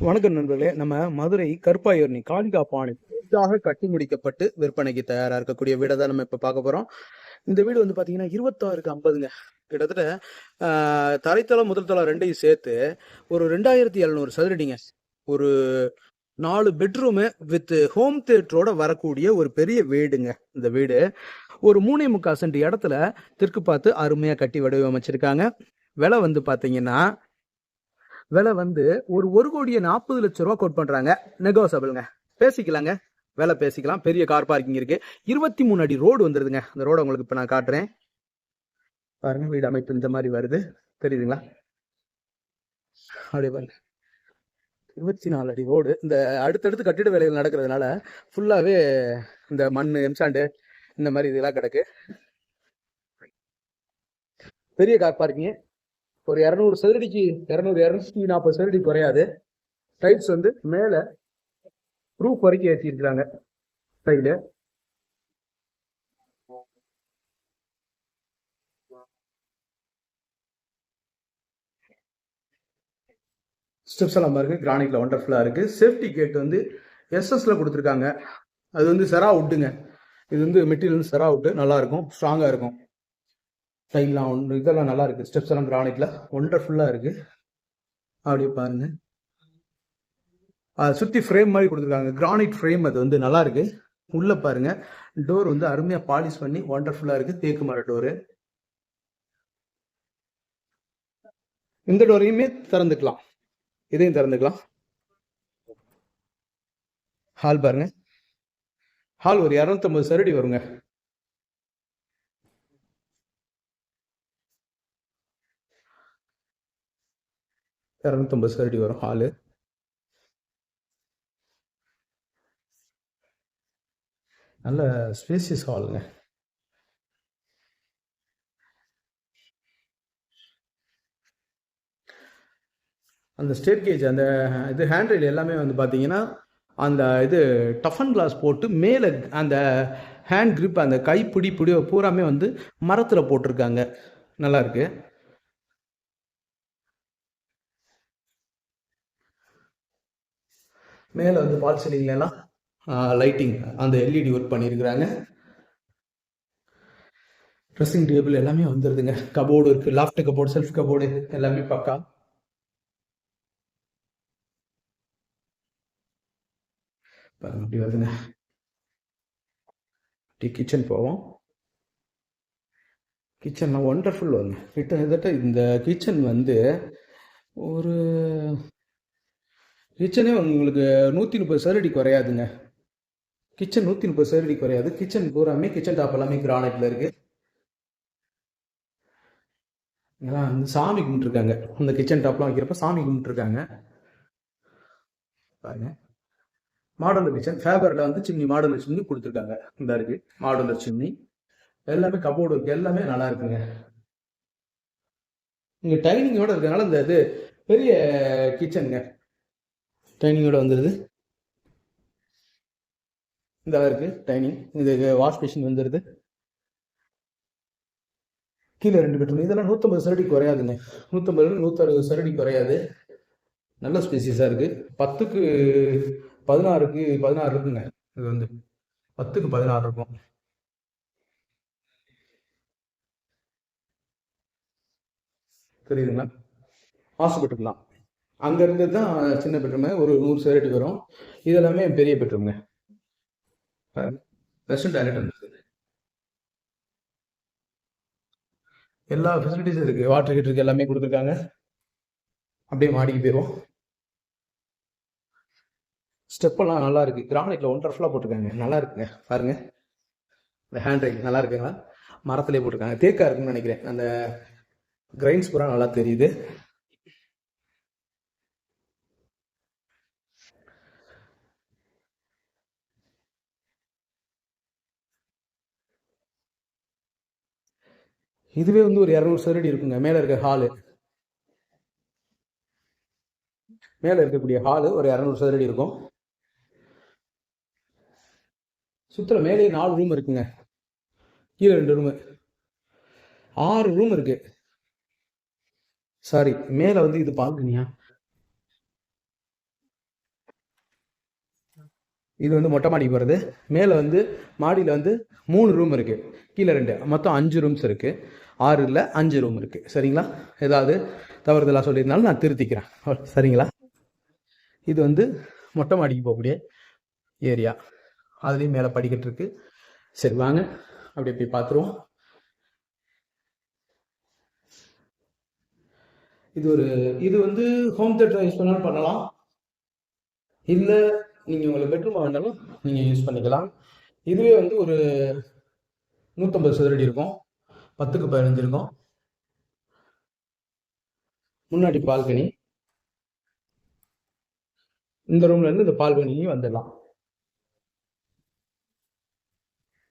வணக்கம் நண்பர்களே. நம்ம மதுரை கருப்பாயூர்னி காளிகா பாணி புதிதாக கட்டி முடிக்கப்பட்டு விற்பனைக்கு தயாரா இருக்கக்கூடிய வீடை தான் நம்ம இப்ப பார்க்க போறோம். இந்த வீடு வந்து பாத்தீங்கன்னா 26க்கு 50ங்க. கிட்டத்தட்ட தரைத்தளம் முதல் தளம் ரெண்டையும் சேர்த்து ஒரு 2700 சதுரடிங்க. ஒரு 4 பெட்ரூமு வித் ஹோம் தியேட்டரோட வரக்கூடிய ஒரு பெரிய வீடுங்க. இந்த வீடு ஒரு 3.25 சென்ட் இடத்துல தெற்கு பார்த்து அருமையா கட்டி வடிவமைச்சிருக்காங்க. விலை வந்து பாத்தீங்கன்னா ஒரு 1,40,00,000 கோட் பண்றாங்க. நெகோசபிள்ங்க, பேசிக்கலாங்க. விலை பேசிக்கலாம். பெரிய கார் பார்க்கிங் இருக்கு. 23 அடி ரோடு வந்துருதுங்க. அந்த ரோட உங்களுக்கு இப்ப நான் காட்டுறேன் பாருங்க. வீடு அமைப்பு இந்த மாதிரி வருது, தெரியுதுங்களா? அப்படியே பாருங்க, 24 அடி ரோடு. இந்த அடுத்தடுத்து கட்டிட வேலைகள் நடக்கிறதுனால ஃபுல்லாவே இந்த மண் எம்சாண்டு இந்த மாதிரி இதெல்லாம் கிடக்கு. பெரிய கார் பார்க்கிங். ஒரு 200 சதுரடிக்கு 240 சதுரடி குறையாது. டைல்ஸ் வந்து மேல ரூப் வரைக்கும் ஏற்றி இருக்கிறாங்க. டைலு ஸ்டெப்ஸ் எல்லாம் பாருங்க, கிரானைட்ல ஒண்டர்ஃபுல்லா இருக்கு. சேஃப்டி கேட் வந்து எஸ்எஸ்ல கொடுத்துருக்காங்க. அது வந்து செரா வுட்டுங்க. இது வந்து மெட்டீரியல் செரா வுட்டு, நல்லா இருக்கும், ஸ்ட்ராங்கா இருக்கும். டைல்லாம் ஒன்று இதெல்லாம் நல்லா இருக்கு. ஸ்டெப்ஸ் எல்லாம் கிரானைட்ல ஒண்டர்ஃபுல்லா இருக்கு. அப்படியே பாருங்க, சுத்தி ஃப்ரேம் மாதிரி கொடுத்துருக்காங்க. கிரானைட் ஃப்ரேம், அது வந்து நல்லா இருக்கு. உள்ள பாருங்க, டோர் வந்து அருமையா பாலிஷ் பண்ணி ஒண்டர்ஃபுல்லா இருக்கு. தேக்கு மர டோரு. இந்த டோரையுமே திறந்துக்கலாம், இதையும் திறந்துக்கலாம். ஹால் பாருங்க. ஹால் ஒரு 250 சதுரடி வருங்க. சதுரடி வரும் ஹாலு. நல்ல ஸ்பேசியஸ் ஹாலுங்க. அந்த ஸ்டேர் கேஜ், அந்த இது ஹேண்ட் ரெயில் எல்லாமே வந்து பார்த்தீங்கன்னா அந்த இது டஃபன் கிளாஸ் போட்டு மேலே அந்த ஹேண்ட் கிரிப், அந்த கைப்பிடி பூராமே வந்து மரத்தில் போட்டிருக்காங்க. நல்லா இருக்கு. மேலே வந்து பால் சீலிங்ல எல்லாம் லைட்டிங், அந்த எல்இடி ஒர்க் பண்ணியிருக்கிறாங்க. ட்ரெஸ்ஸிங் டேபிள் எல்லாமே வந்துருதுங்க. கபோர்டு இருக்கு, லாஃப்ட் கபோர்டு, செல்ஃப் கபோர்டு எல்லாமே பக்கா. அப்படி வருதுங்க. கிச்சன் போவோம். கிச்சன்லாம் ஒண்டர்ஃபுல் வருங்க. கிட்டத்தட்ட இந்த கிச்சன் வந்து ஒரு கிச்சனே உங்களுக்கு 130 சதுரடி குறையாதுங்க. கிச்சன் 130 சதுரடி குறையாது. கிச்சன் பூராமே, கிச்சன் டாப் எல்லாமே கிரானைட்ல இருக்கு. சாமி கும்பிட்டுருக்காங்க. அந்த கிச்சன் டாப்லாம் வைக்கிறப்ப சாமி கும்பிட்டுருக்காங்க பாருங்க. மாடலர் கிச்சன், ஃபேபர்ல வந்து சிம்னி, மாடலர் சிம்னி கொடுத்துருக்காங்க. இந்த இருக்கு மாடலர் சிம்னி. எல்லாமே கபோர்டு இருக்கு, எல்லாமே நல்லா இருக்குங்க. இங்க டைனிங்கோட இருக்கனால இந்த இது பெரிய கிச்சனுங்க. டைனிங்கோட வந்துடுது. இந்த இருக்கு டைனிங். இது வாஷ் மிஷின் வந்துடுது. கீழே 2 பெட்ரூம். இதெல்லாம் 150 சதுரடி குறையாதுங்க. 150 160 சதுரடி குறையாது. நல்ல ஸ்பேசியஸா இருக்கு. 10க்கு 16க்கு 16 இருக்குங்க. இது வந்து 10க்கு 16 இருக்கும். தெரியுதுங்களா? ஆசைப்பட்டுக்கலாம். அங்க இருந்தது தான் சின்ன பெட்ரூம், ஒரு 100 சதுரடி வரும். இதெல்லாமே பெரிய பெட்ரூம்ங்க. வெஸ்டர்ன் டாய்லெட் வந்துருக்கு. எல்லா ஃபெசிலிட்டிஸும் இருக்கு. வாட்டர் ஹீட்டருக்கு எல்லாமே கொடுத்துருக்காங்க. அப்படியே மாடிக்கு போயிடும். ஸ்டெப்பெல்லாம் நல்லா இருக்கு. கிரானைட்ல ஒண்டர்ஃபுல்லா போட்டிருக்காங்க. நல்லா இருக்குங்க பாருங்க. இந்த ஹேண்ட் ரைட் நல்லா இருக்குங்களா? மரத்திலே போட்டிருக்காங்க. தேக்கா இருக்குன்னு நினைக்கிறேன். அந்த கிரைன்ஸ் பூரா நல்லா தெரியுது. இதுவே வந்து ஒரு 200 சதுரடி இருக்குங்க. மேல இருக்க ஹாலு, மேல இருக்கக்கூடிய ஹாலு ஒரு 200 சதுரடி இருக்கும். சுற்றுல மேலே 4 ரூம் இருக்குங்க. கீழே 2 ரூமு, 6 ரூம் இருக்கு. சாரி, மேல வந்து இது பால்கனியா? இது வந்து மொட்டை மாடி போகிறது. மேலே வந்து மாடியில் வந்து 3 ரூம் இருக்குது, கீழே 2, மொத்தம் 5 ரூம்ஸ் இருக்குது. 6 இல்லை 5 ரூம் இருக்குது. சரிங்களா? ஏதாவது தவறுதலாக சொல்லியிருந்தாலும் நான் திருத்திக்கிறேன். சரிங்களா? இது வந்து மொட்டை மாடிக்கு போகக்கூடிய ஏரியா. அதுலேயும் மேலே படிக்கட்டு இருக்குது. சரி வாங்க அப்படியே போய் பார்த்துருவோம். இது வந்து ஹோம் தேட்டர் யூஸ் பண்ணாலும் பண்ணலாம், இல்லை நீங்கள் உங்களுக்கு பெட்ரூமாக வேணாலும் நீங்கள் யூஸ் பண்ணிக்கலாம். இதுவே வந்து ஒரு 150 சதுரடி இருக்கும், 10க்கு 15 இருக்கும். முன்னாடி பால்கனி. இந்த ரூம்லேருந்து இந்த பால்கனியும் வந்துடலாம்.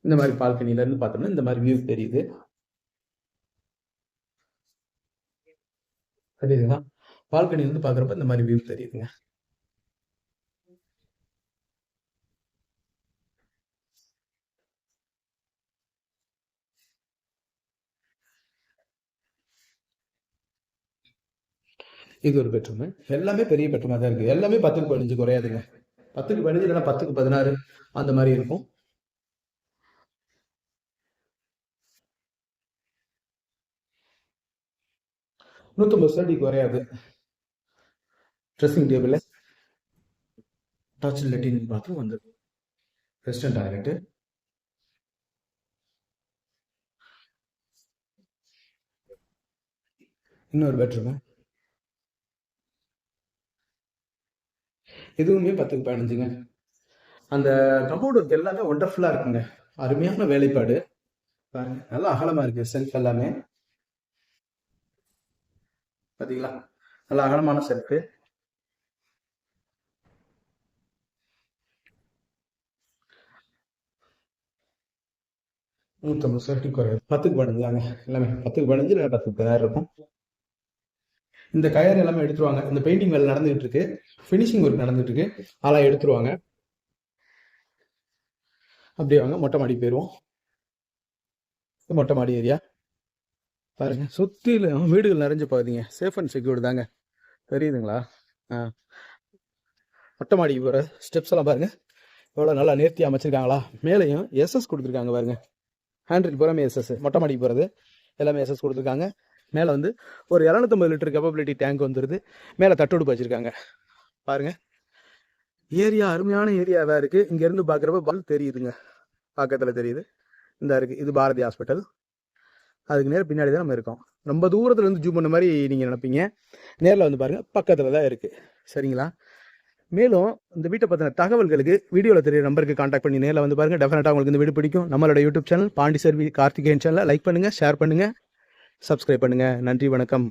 இந்த மாதிரி பால்கனிலேருந்து பார்த்தோம்னா இந்த மாதிரி வியூ தெரியுது. தெரியுதுங்களா? பால்கனி வந்து பார்க்குறப்ப இந்த மாதிரி வியூ தெரியுதுங்க. இது ஒரு பெட்ரூமு. எல்லாமே பெரிய பெட்ரூமாக தான் இருக்குது. எல்லாமே 10க்கு 15 குறையாதுங்க. 10க்கு 15 இல்லைன்னா 10க்கு 16 அந்த மாதிரி இருக்கும். நூற்றம்பது சதுரடி குறையாது. ட்ரெஸ்ஸிங் டேபிள், அட்டாச் லெட்டின் பாத்ரூம் வந்து வெஸ்டர்ன் டாய்லெட்டு. இன்னொரு பெட்ரூமு. இதுவுமே 10க்கு 15ங்க. அந்த கபோர்டு ஒர்க் எல்லாமே ஒண்டர்ஃபுல்லாக இருக்குங்க. அருமையான வேலைப்பாடு பாருங்க. நல்லா அகலமாக இருக்குது செல்ஃப் எல்லாமே. பார்த்தீங்களா? நல்லா அகலமான செல்ஃபு. 150 சதுரடி குறையாது. 10க்கு 15 தாங்க. எல்லாமே 10க்கு 15 இல்லை 10க்கு 16 இருக்கும். இந்த கயர் எல்லாமே எடுத்துருவாங்க. இந்த பெயிண்டிங் வேலை நடந்துகிட்டு இருக்கு, ஃபினிஷிங் ஒர்க் நடந்துட்டு இருக்கு, அதெல்லாம் எடுத்துருவாங்க. அப்படியே வாங்க மொட்டை மாடி போயிடுவோம். மொட்டை மாடி ஏரியா பாருங்க. சுற்றிலும் வீடுகள் நிறைஞ்சு போகுதுங்க. சேஃப் அண்ட் செக்யூர்டு தாங்க. தெரியுதுங்களா? ஆ, மொட்டை மாடிக்கு போகிற ஸ்டெப்ஸ் எல்லாம் பாருங்க எவ்வளோ நல்லா நேர்த்தி அமைச்சிருக்காங்களா. மேலேயும் எஸ்எஸ் கொடுத்துருக்காங்க பாருங்க. ஹேண்ட்ரில் பூராமே எஸ்எஸ். மொட்டை மாடிக்கு போகிறது எல்லாமே எஸ்எஸ் கொடுத்துருக்காங்க. மேலே வந்து ஒரு 250 லிட்டர் கேப்பபிலிட்டி டேங்க் வந்துடுது. மேலே தட்டோடுப்பு வச்சுருக்காங்க பாருங்க. ஏரியா அருமையான ஏரியாவாக இருக்குது. இங்கேருந்து பார்க்குறப்ப பல் தெரியுதுங்க, பக்கத்தில் தெரியுது. இந்த இருக்குது, இது பாரதி ஹாஸ்பிட்டல். அதுக்கு நேரம் பின்னாடி தான் நம்ம இருக்கோம். ரொம்ப தூரத்தில் இருந்து ஜூம் பண்ண மாதிரி நீங்கள் நினைப்பீங்க. நேரில் வந்து பாருங்கள், பக்கத்தில் தான் இருக்குது. சரிங்களா? மேலும் இந்த வீட்டை பற்றின தகவல்களுக்கு வீடியோவில் தெரியுற நம்பருக்கு காண்டாக்ட் பண்ணி நேரில் வந்து பாருங்கள். டெஃபினட்டாக உங்களுக்கு இந்த வீடு பிடிக்கும். நம்மளோட யூடியூப் சேனல் பாண்டிச்சேரி கார்த்திகேயன் சேனலை லைக் பண்ணுங்கள், ஷேர் பண்ணுங்கள், சப்ஸ்கிரைப் பண்ணுங்கள். நன்றி, வணக்கம்.